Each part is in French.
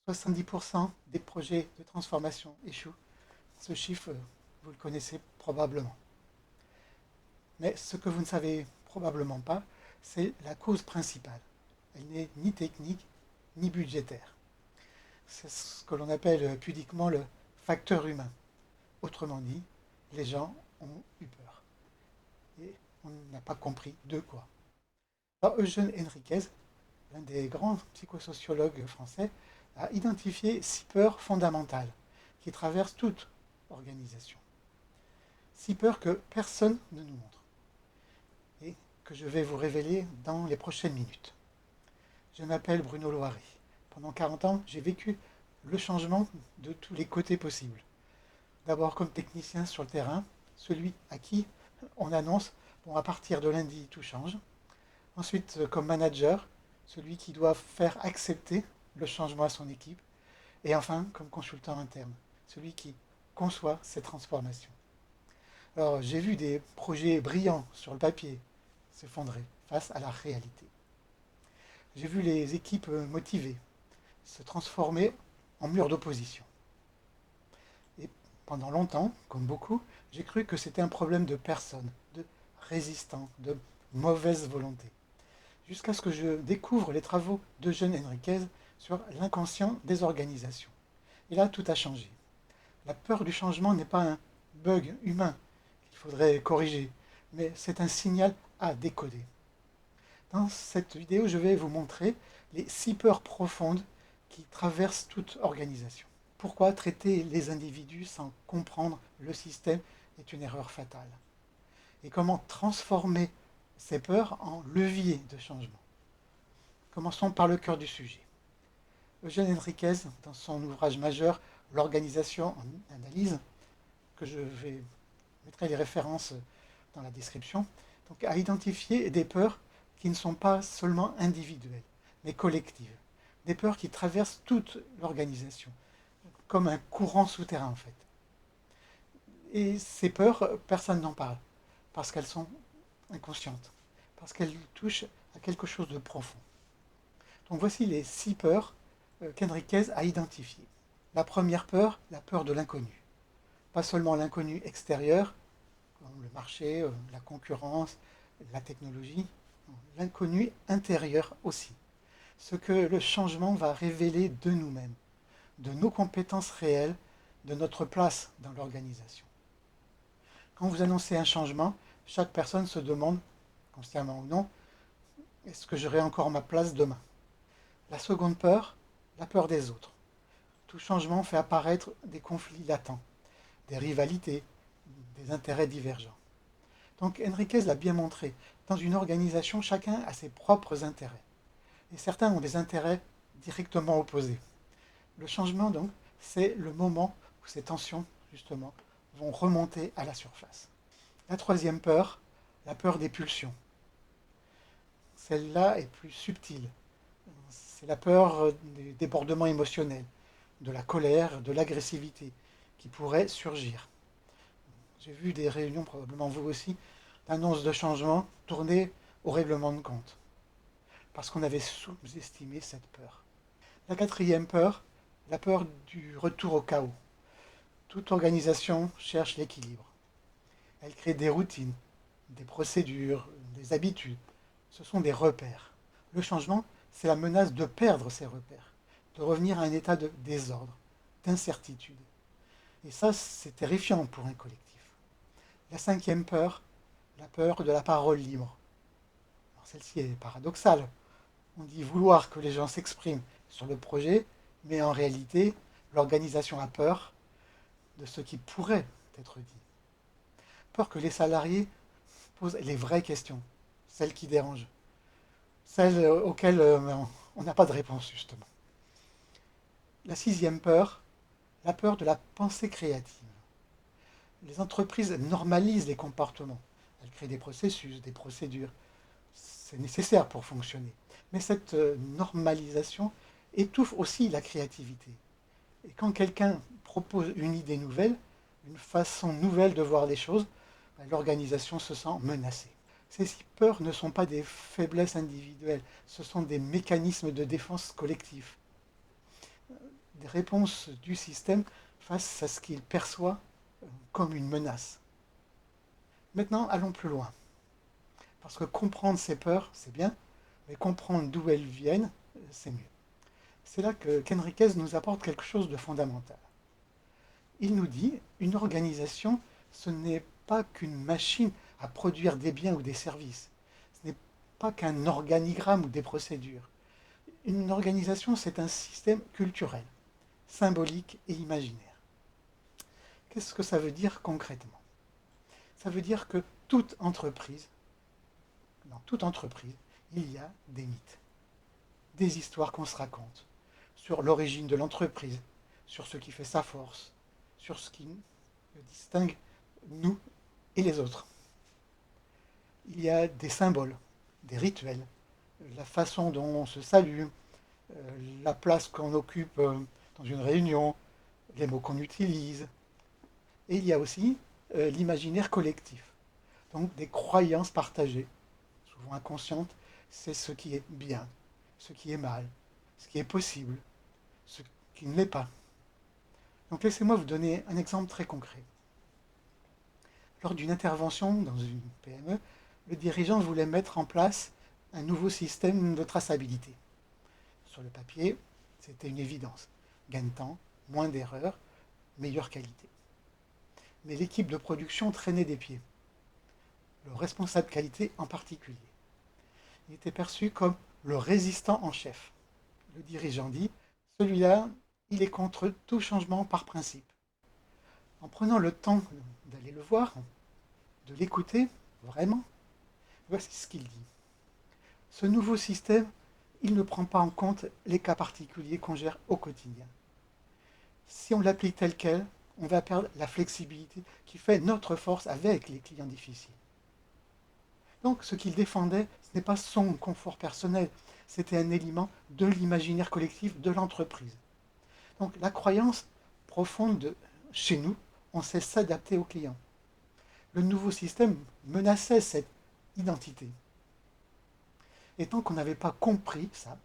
70% des projets de transformation échouent. Ce chiffre, vous le connaissez probablement. Mais ce que vous ne savez probablement pas, c'est la cause principale. Elle n'est ni technique ni budgétaire. C'est ce que l'on appelle pudiquement le facteur humain. Autrement dit, les gens ont eu peur. Et on n'a pas compris de quoi. Alors, Eugène Henriquez, l'un des grands psychosociologues français, a identifié 6 peurs fondamentales qui traversent toute organisation. 6 peurs que personne ne nous montre et que je vais vous révéler dans les prochaines minutes. Je m'appelle Bruno Loiret. Pendant 40 ans, j'ai vécu le changement de tous les côtés possibles. D'abord comme technicien sur le terrain, celui à qui on annonce, bon, à partir de lundi, tout change. Ensuite, comme manager, celui qui doit faire accepter le changement à son équipe. Et enfin, comme consultant interne, celui qui conçoit ces transformations. Alors, j'ai vu des projets brillants sur le papier s'effondrer face à la réalité. J'ai vu les équipes motivées se transformer en murs d'opposition. Et pendant longtemps, comme beaucoup, j'ai cru que c'était un problème de personnes, de résistants, de mauvaise volonté. Jusqu'à ce que je découvre les travaux d'Eugène Henriquez sur l'inconscient des organisations. Et là, tout a changé. La peur du changement n'est pas un bug humain qu'il faudrait corriger, mais c'est un signal à décoder. Dans cette vidéo, je vais vous montrer les 6 peurs profondes qui traversent toute organisation. Pourquoi traiter les individus sans comprendre le système est une erreur fatale. Et comment transformer ces peurs en levier de changement. Commençons par le cœur du sujet. Eugène Henriquez, dans son ouvrage majeur L'organisation en analyse, que je vais mettrai les références dans la description, donc, a identifié des peurs qui ne sont pas seulement individuelles, mais collectives. Des peurs qui traversent toute l'organisation, comme un courant souterrain en fait. Et ces peurs, personne n'en parle, parce qu'elles sont inconscientes, parce qu'elles touchent à quelque chose de profond. Donc voici les 6 peurs qu'Henriquez a identifiées. La première peur, la peur de l'inconnu. Pas seulement l'inconnu extérieur, comme le marché, la concurrence, la technologie, l'inconnu intérieur aussi. Ce que le changement va révéler de nous-mêmes, de nos compétences réelles, de notre place dans l'organisation. Quand vous annoncez un changement, chaque personne se demande, consciemment ou non, est-ce que j'aurai encore ma place demain? La seconde peur, la peur des autres. Tout changement fait apparaître des conflits latents, des rivalités, des intérêts divergents. Donc Enriquez l'a bien montré, dans une organisation, chacun a ses propres intérêts. Et certains ont des intérêts directement opposés. Le changement, donc, c'est le moment où ces tensions, justement, vont remonter à la surface. La troisième peur, la peur des pulsions. Celle-là est plus subtile. C'est la peur des débordements émotionnels, de la colère, de l'agressivité qui pourrait surgir. J'ai vu des réunions, probablement vous aussi, d'annonces de changement tournées au règlement de compte, parce qu'on avait sous-estimé cette peur. La quatrième peur, la peur du retour au chaos. Toute organisation cherche l'équilibre. Elle crée des routines, des procédures, des habitudes. Ce sont des repères. Le changement, c'est la menace de perdre ces repères, de revenir à un état de désordre, d'incertitude. Et ça, c'est terrifiant pour un collectif. La cinquième peur, la peur de la parole libre. Alors celle-ci est paradoxale. On dit vouloir que les gens s'expriment sur le projet, mais en réalité, l'organisation a peur de ce qui pourrait être dit. Peur que les salariés posent les vraies questions, celles qui dérangent, celles auxquelles on n'a pas de réponse, justement. La sixième peur, la peur de la pensée créative. Les entreprises normalisent les comportements. Elles créent des processus, des procédures. C'est nécessaire pour fonctionner. Mais cette normalisation étouffe aussi la créativité. Et quand quelqu'un propose une idée nouvelle, une façon nouvelle de voir les choses, l'organisation se sent menacée. Ces 6 peurs ne sont pas des faiblesses individuelles, ce sont des mécanismes de défense collective. des réponses du système face à ce qu'il perçoit comme une menace. Maintenant, allons plus loin. Parce que comprendre ses peurs, c'est bien, mais comprendre d'où elles viennent, c'est mieux. C'est là qu'Henriquez nous apporte quelque chose de fondamental. Il nous dit, une organisation, ce n'est pas qu'une machine à produire des biens ou des services. Ce n'est pas qu'un organigramme ou des procédures. Une organisation, c'est un système culturel, symbolique et imaginaire. Qu'est-ce que ça veut dire concrètement? Ça veut dire que dans toute entreprise, il y a des mythes, des histoires qu'on se raconte sur l'origine de l'entreprise, sur ce qui fait sa force, sur ce qui distingue nous et les autres. Il y a des symboles, des rituels, la façon dont on se salue, la place qu'on occupe dans une réunion, les mots qu'on utilise. Et il y a aussi l'imaginaire collectif, donc des croyances partagées, souvent inconscientes, c'est ce qui est bien, ce qui est mal, ce qui est possible, ce qui ne l'est pas. Donc laissez-moi vous donner un exemple très concret. Lors d'une intervention dans une PME, le dirigeant voulait mettre en place un nouveau système de traçabilité. Sur le papier, c'était une évidence. Gain de temps, moins d'erreurs, meilleure qualité. Mais l'équipe de production traînait des pieds. Le responsable qualité en particulier. Il était perçu comme le résistant en chef. Le dirigeant dit, celui-là, il est contre tout changement par principe. En prenant le temps d'aller le voir, de l'écouter, vraiment, voici ce qu'il dit. Ce nouveau système, il ne prend pas en compte les cas particuliers qu'on gère au quotidien. Si on l'applique tel quel, on va perdre la flexibilité qui fait notre force avec les clients difficiles. Donc ce qu'il défendait, ce n'est pas son confort personnel, c'était un élément de l'imaginaire collectif de l'entreprise. Donc la croyance profonde de chez nous, on sait s'adapter aux clients. Le nouveau système menaçait cette identité. Et tant qu'on n'avait pas compris ça,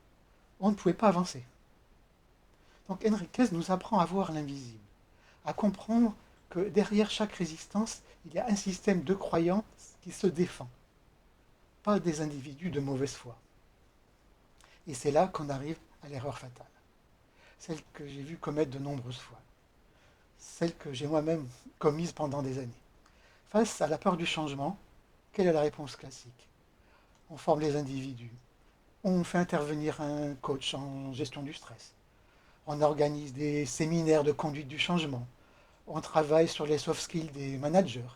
on ne pouvait pas avancer. Donc Henriquez nous apprend à voir l'invisible, à comprendre que derrière chaque résistance, il y a un système de croyances qui se défend, pas des individus de mauvaise foi. Et c'est là qu'on arrive à l'erreur fatale, celle que j'ai vue commettre de nombreuses fois, celle que j'ai moi-même commise pendant des années. Face à la peur du changement, quelle est la réponse classique? On forme les individus, on fait intervenir un coach en gestion du stress, on organise des séminaires de conduite du changement, on travaille sur les soft skills des managers,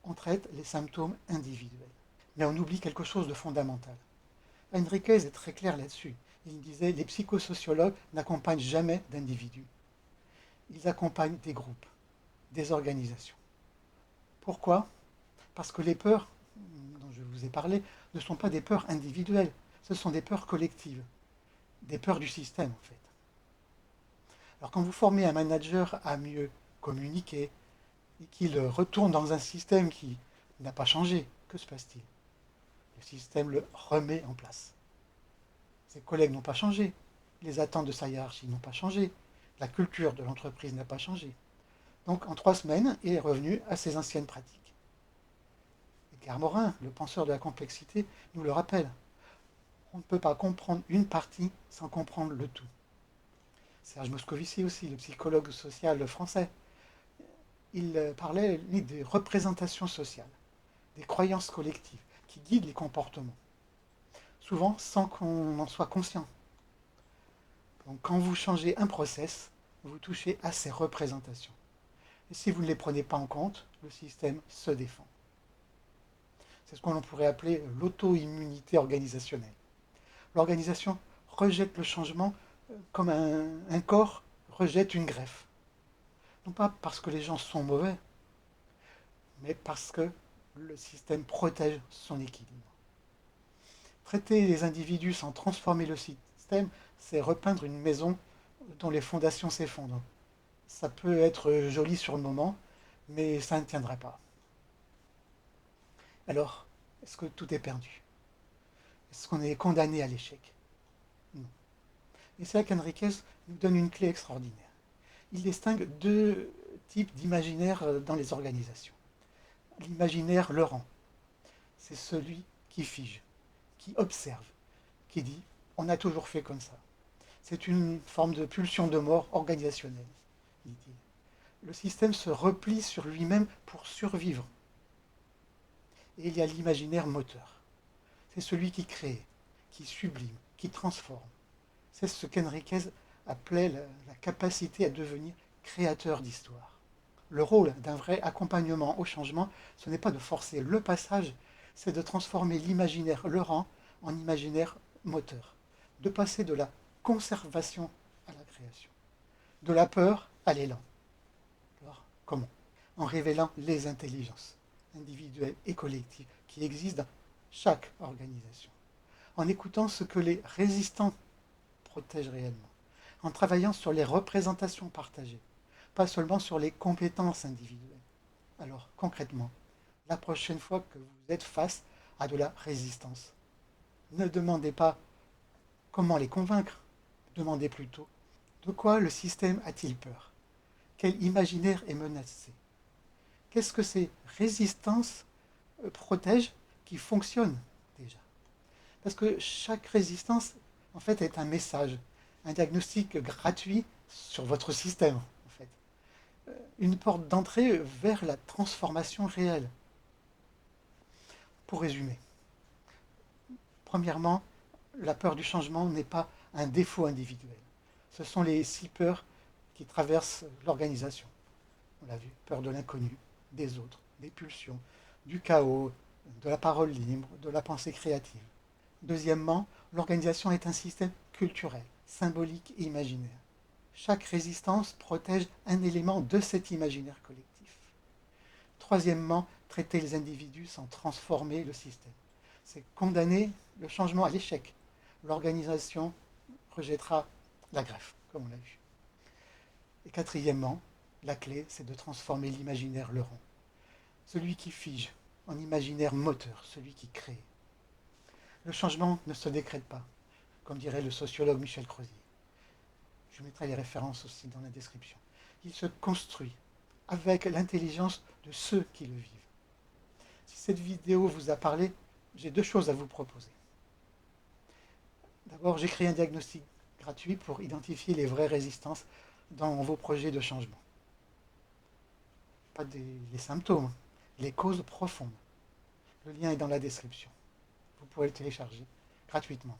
on traite les symptômes individuels. Mais on oublie quelque chose de fondamental. Henriquez est très clair là-dessus. Il disait les psychosociologues n'accompagnent jamais d'individus. Ils accompagnent des groupes, des organisations. Pourquoi? Parce que les peurs dont je vous ai parlé ne sont pas des peurs individuelles, ce sont des peurs collectives, des peurs du système en fait. Alors quand vous formez un manager à mieux communiquer et qu'il retourne dans un système qui n'a pas changé, que se passe-t-il? Le système le remet en place. Ses collègues n'ont pas changé, les attentes de sa hiérarchie n'ont pas changé, la culture de l'entreprise n'a pas changé. Donc en 3 semaines, il est revenu à ses anciennes pratiques. Edgar Morin, le penseur de la complexité, nous le rappelle. On ne peut pas comprendre une partie sans comprendre le tout. Serge Moscovici aussi, le psychologue social français, il parlait lui, des représentations sociales, des croyances collectives qui guident les comportements, souvent sans qu'on en soit conscient. Donc quand vous changez un process, vous touchez à ces représentations. Et si vous ne les prenez pas en compte, le système se défend. C'est ce qu'on pourrait appeler l'auto-immunité organisationnelle. L'organisation rejette le changement comme un corps rejette une greffe. Non pas parce que les gens sont mauvais, mais parce que le système protège son équilibre. Traiter les individus sans transformer le système, c'est repeindre une maison dont les fondations s'effondrent. Ça peut être joli sur le moment, mais ça ne tiendra pas. Alors, est-ce que tout est perdu? Est-ce qu'on est condamné à l'échec? Non. Et c'est là qu'Enriquez nous donne une clé extraordinaire. Il distingue deux types d'imaginaire dans les organisations. L'imaginaire Laurent, c'est celui qui fige, qui observe, qui dit on a toujours fait comme ça. C'est une forme de pulsion de mort organisationnelle, dit-il. Le système se replie sur lui-même pour survivre. Et il y a l'imaginaire moteur. C'est celui qui crée, qui sublime, qui transforme. C'est ce qu'Enriquez appelait la capacité à devenir créateur d'histoire. Le rôle d'un vrai accompagnement au changement, ce n'est pas de forcer le passage, c'est de transformer l'imaginaire Laurent en imaginaire moteur, de passer de la conservation à la création, de la peur à l'élan. Alors, comment? En révélant les intelligences individuelles et collectives qui existent dans chaque organisation, en écoutant ce que les résistants protègent réellement, en travaillant sur les représentations partagées, pas seulement sur les compétences individuelles. Alors, concrètement, la prochaine fois que vous êtes face à de la résistance, ne demandez pas comment les convaincre, demandez plutôt de quoi le système a-t-il peur? Quel imaginaire est menacé? Qu'est-ce que ces résistances protègent qui fonctionnent déjà? Parce que chaque résistance, en fait, est un message, un diagnostic gratuit sur votre système, en fait. Une porte d'entrée vers la transformation réelle. Pour résumer, premièrement, la peur du changement n'est pas un défaut individuel. Ce sont les 6 peurs qui traversent l'organisation. On l'a vu, peur de l'inconnu, des autres, des pulsions, du chaos, de la parole libre, de la pensée créative. Deuxièmement, l'organisation est un système culturel, symbolique et imaginaire. Chaque résistance protège un élément de cet imaginaire collectif. Troisièmement, traiter les individus sans transformer le système. C'est condamner le changement à l'échec. L'organisation rejettera la greffe, comme on l'a vu. Et quatrièmement, la clé, c'est de transformer l'imaginaire Laurent. Celui qui fige en imaginaire moteur, celui qui crée. Le changement ne se décrète pas, comme dirait le sociologue Michel Crozier. Je mettrai les références aussi dans la description. Il se construit avec l'intelligence de ceux qui le vivent. Si cette vidéo vous a parlé, j'ai 2 choses à vous proposer. D'abord, j'ai créé un diagnostic gratuit pour identifier les vraies résistances dans vos projets de changement. Pas les symptômes, les causes profondes. Le lien est dans la description. Vous pourrez le télécharger gratuitement.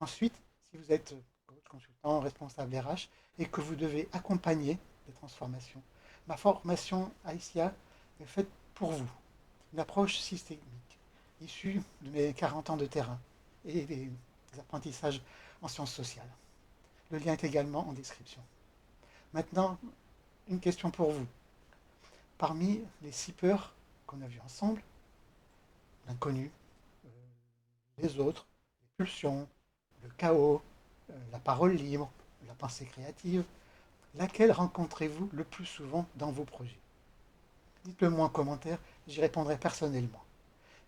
Ensuite, si vous êtes coach, consultant, responsable RH et que vous devez accompagner des transformations, ma formation ICIA est faite pour vous. Une approche systémique, issue de mes 40 ans de terrain et des apprentissages en sciences sociales. Le lien est également en description. Maintenant, une question pour vous. Parmi les 6 peurs qu'on a vues ensemble, l'inconnu, les autres, les pulsions, le chaos, la parole libre, la pensée créative, laquelle rencontrez-vous le plus souvent dans vos projets? Dites-le moi en commentaire, j'y répondrai personnellement.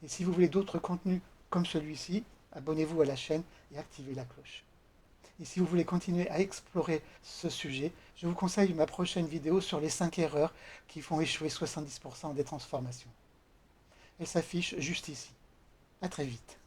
Et si vous voulez d'autres contenus comme celui-ci, abonnez-vous à la chaîne et activez la cloche. Et si vous voulez continuer à explorer ce sujet, je vous conseille ma prochaine vidéo sur les 5 erreurs qui font échouer 70% des transformations. Elle s'affiche juste ici. À très vite.